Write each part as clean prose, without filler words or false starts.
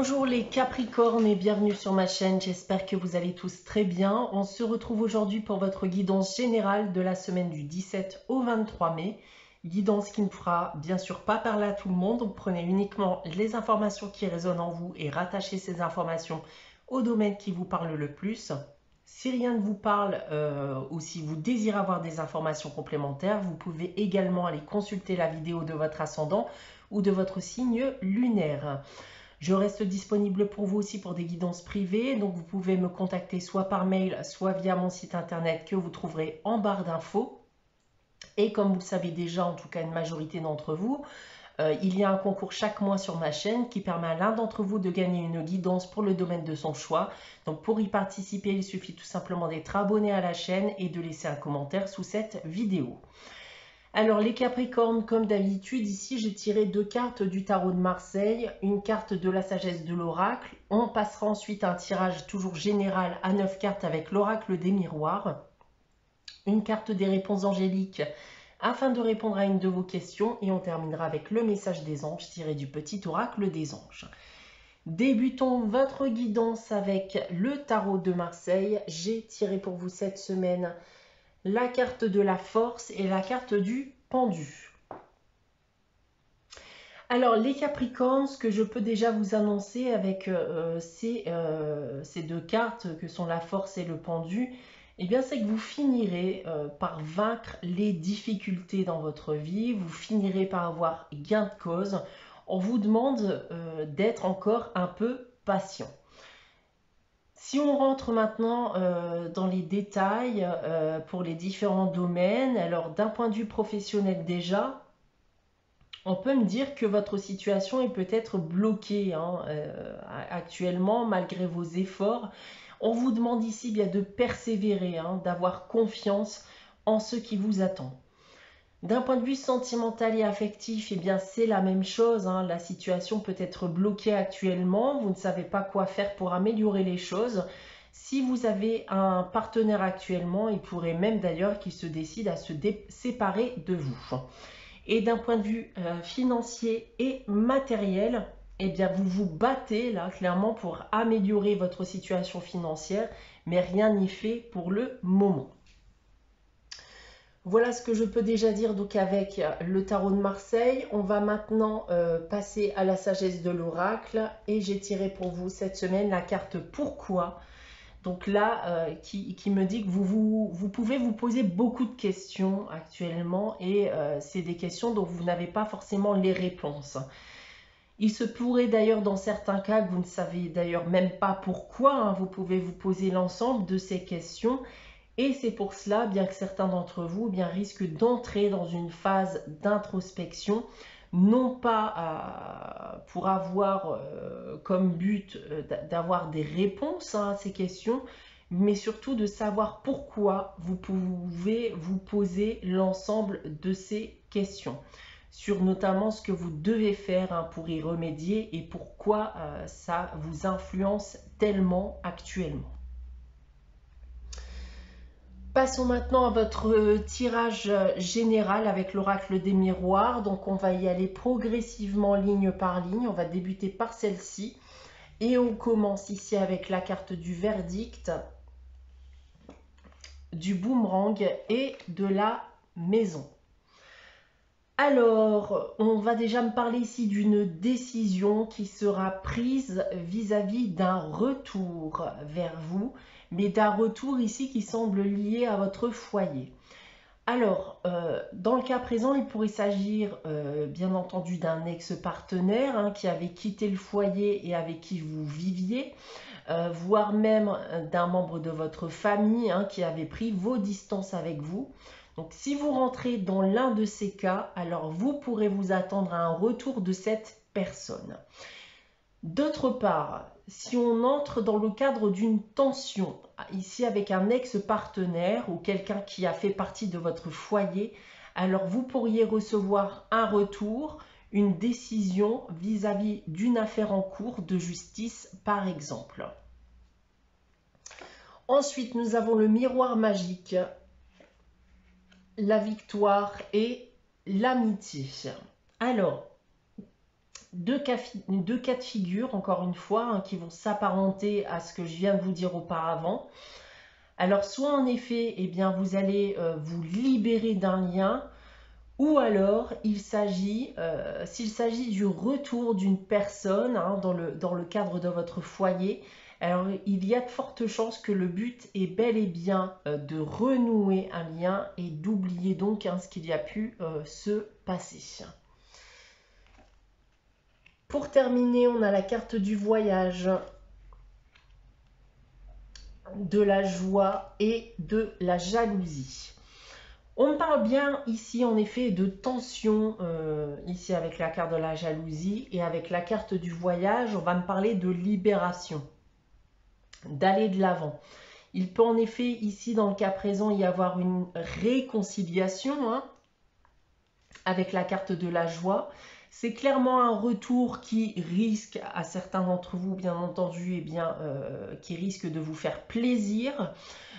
Bonjour les Capricornes et bienvenue sur ma chaîne, j'espère que vous allez tous très bien. On se retrouve aujourd'hui pour votre guidance générale de la semaine du 17 au 23 mai. Guidance qui ne fera bien sûr pas parler à tout le monde, donc prenez uniquement les informations qui résonnent en vous et rattachez ces informations au domaine qui vous parle le plus. Si rien ne vous parle ou si vous désirez avoir des informations complémentaires, vous pouvez également aller consulter la vidéo de votre ascendant ou de votre signe lunaire. Je reste disponible pour vous aussi pour des guidances privées, donc vous pouvez me contacter soit par mail, soit via mon site internet que vous trouverez en barre d'infos. Et comme vous le savez déjà, en tout cas une majorité d'entre vous, il y a un concours chaque mois sur ma chaîne qui permet à l'un d'entre vous de gagner une guidance pour le domaine de son choix. Donc pour y participer, il suffit tout simplement d'être abonné à la chaîne et de laisser un commentaire sous cette vidéo. Alors les Capricornes, comme d'habitude, ici j'ai tiré deux cartes du tarot de Marseille, une carte de la sagesse de l'oracle. On passera ensuite à un tirage toujours général à 9 cartes avec l'oracle des miroirs. Une carte des réponses angéliques afin de répondre à une de vos questions. Et on terminera avec le message des anges tiré du petit oracle des anges. Débutons votre guidance avec le tarot de Marseille. J'ai tiré pour vous cette semaine la carte de la force et la carte du pendu. Alors les Capricornes, ce que je peux déjà vous annoncer avec ces deux cartes que sont la force et le pendu, eh bien c'est que vous finirez par vaincre les difficultés dans votre vie, vous finirez par avoir gain de cause. On vous demande d'être encore un peu patient. Si on rentre maintenant dans les détails pour les différents domaines, alors d'un point de vue professionnel déjà, on peut me dire que votre situation est peut-être bloquée actuellement malgré vos efforts. On vous demande ici bien de persévérer, d'avoir confiance en ce qui vous attend. D'un point de vue sentimental et affectif, eh bien c'est la même chose. La situation peut être bloquée actuellement. Vous ne savez pas quoi faire pour améliorer les choses. Si vous avez un partenaire actuellement, il pourrait même d'ailleurs qu'il se décide à se séparer de vous. Et d'un point de vue financier et matériel, eh bien vous vous battez là clairement pour améliorer votre situation financière, mais rien n'y fait pour le moment. Voilà ce que je peux déjà dire donc avec le tarot de Marseille. On va maintenant passer à la sagesse de l'oracle et j'ai tiré pour vous cette semaine la carte pourquoi. Donc là, qui me dit que vous pouvez vous poser beaucoup de questions actuellement et c'est des questions dont vous n'avez pas forcément les réponses. Il se pourrait d'ailleurs dans certains cas que vous ne savez d'ailleurs même pas pourquoi, vous pouvez vous poser l'ensemble de ces questions. Et c'est pour cela, bien que certains d'entre vous risquent d'entrer dans une phase d'introspection, non pas pour avoir comme but d'avoir des réponses à ces questions, mais surtout de savoir pourquoi vous pouvez vous poser l'ensemble de ces questions, sur notamment ce que vous devez faire pour y remédier et pourquoi ça vous influence tellement actuellement. Passons maintenant à votre tirage général avec l'oracle des miroirs. Donc on va y aller progressivement ligne par ligne. On va débuter par celle-ci. Et on commence ici avec la carte du verdict, du boomerang et de la maison. Alors, on va déjà me parler ici d'une décision qui sera prise vis-à-vis d'un retour vers vous, mais d'un retour ici qui semble lié à votre foyer. Alors, dans le cas présent, il pourrait s'agir bien entendu d'un ex-partenaire qui avait quitté le foyer et avec qui vous viviez, voire même d'un membre de votre famille qui avait pris vos distances avec vous. Donc si vous rentrez dans l'un de ces cas, alors vous pourrez vous attendre à un retour de cette personne. D'autre part, si on entre dans le cadre d'une tension, ici avec un ex-partenaire ou quelqu'un qui a fait partie de votre foyer, alors vous pourriez recevoir un retour, une décision vis-à-vis d'une affaire en cours de justice par exemple. Ensuite, nous avons le miroir magique, la victoire et l'amitié. Alors, deux cas de figure, encore une fois, hein, qui vont s'apparenter à ce que je viens de vous dire auparavant. Alors, soit en effet, eh bien, vous allez vous libérer d'un lien, ou alors s'il s'agit du retour d'une personne hein, dans le cadre de votre foyer, alors il y a de fortes chances que le but est bel et bien de renouer un lien et d'oublier donc hein, ce qu'il y a pu se passer. Pour terminer, on a la carte du voyage, de la joie et de la jalousie. On parle bien ici en effet de tension, ici avec la carte de la jalousie, et avec la carte du voyage, on va me parler de libération, d'aller de l'avant. Il peut en effet ici dans le cas présent y avoir une réconciliation hein, avec la carte de la joie. C'est clairement un retour qui risque, à certains d'entre vous bien entendu, eh bien, qui risque de vous faire plaisir.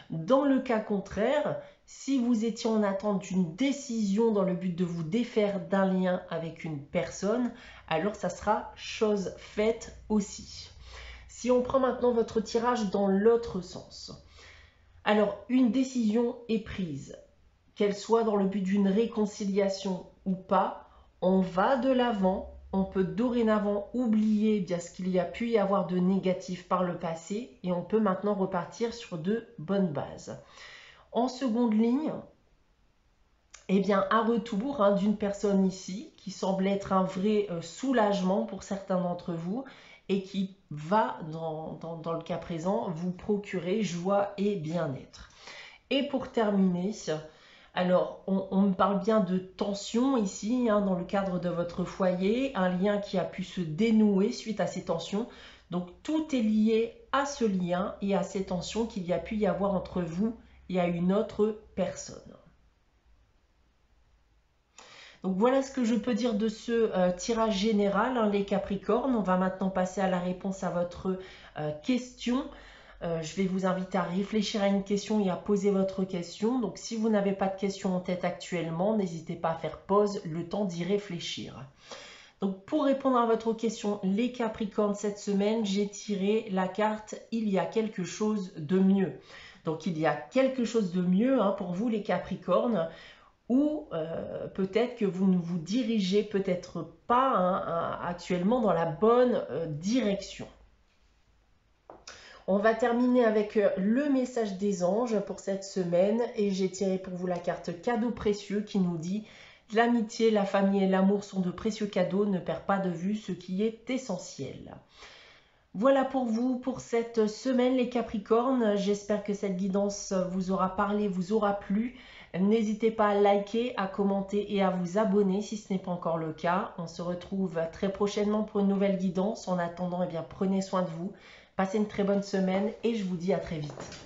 Dans le cas contraire, si vous étiez en attente d'une décision dans le but de vous défaire d'un lien avec une personne, alors ça sera chose faite aussi. Si on prend maintenant votre tirage dans l'autre sens, alors une décision est prise, qu'elle soit dans le but d'une réconciliation ou pas, on va de l'avant. On peut dorénavant oublier bien ce qu'il y a pu y avoir de négatif par le passé et on peut maintenant repartir sur de bonnes bases. En seconde ligne, eh bien, un retour hein, d'une personne ici qui semble être un vrai soulagement pour certains d'entre vous et qui va, dans le cas présent, vous procurer joie et bien-être. Et pour terminer, alors, on me parle bien de tension ici, hein, dans le cadre de votre foyer, un lien qui a pu se dénouer suite à ces tensions. Donc, tout est lié à ce lien et à ces tensions qu'il y a pu y avoir entre vous et à une autre personne. Donc, voilà ce que je peux dire de ce tirage général, hein, les Capricornes. On va maintenant passer à la réponse à votre question. Je vais vous inviter à réfléchir à une question et à poser votre question. Donc si vous n'avez pas de question en tête actuellement, n'hésitez pas à faire pause, le temps d'y réfléchir. Donc pour répondre à votre question, les Capricornes, cette semaine, j'ai tiré la carte « Il y a quelque chose de mieux ». Donc il y a quelque chose de mieux hein, pour vous les Capricornes, ou peut-être que vous ne vous dirigez peut-être pas hein, actuellement dans la bonne direction. On va terminer avec le message des anges pour cette semaine et j'ai tiré pour vous la carte cadeau précieux qui nous dit « L'amitié, la famille et l'amour sont de précieux cadeaux, ne perds pas de vue ce qui est essentiel ». Voilà pour vous pour cette semaine les Capricornes. J'espère que cette guidance vous aura parlé, vous aura plu. N'hésitez pas à liker, à commenter et à vous abonner si ce n'est pas encore le cas. On se retrouve très prochainement pour une nouvelle guidance. En attendant, eh bien, prenez soin de vous. Passez une très bonne semaine et je vous dis à très vite.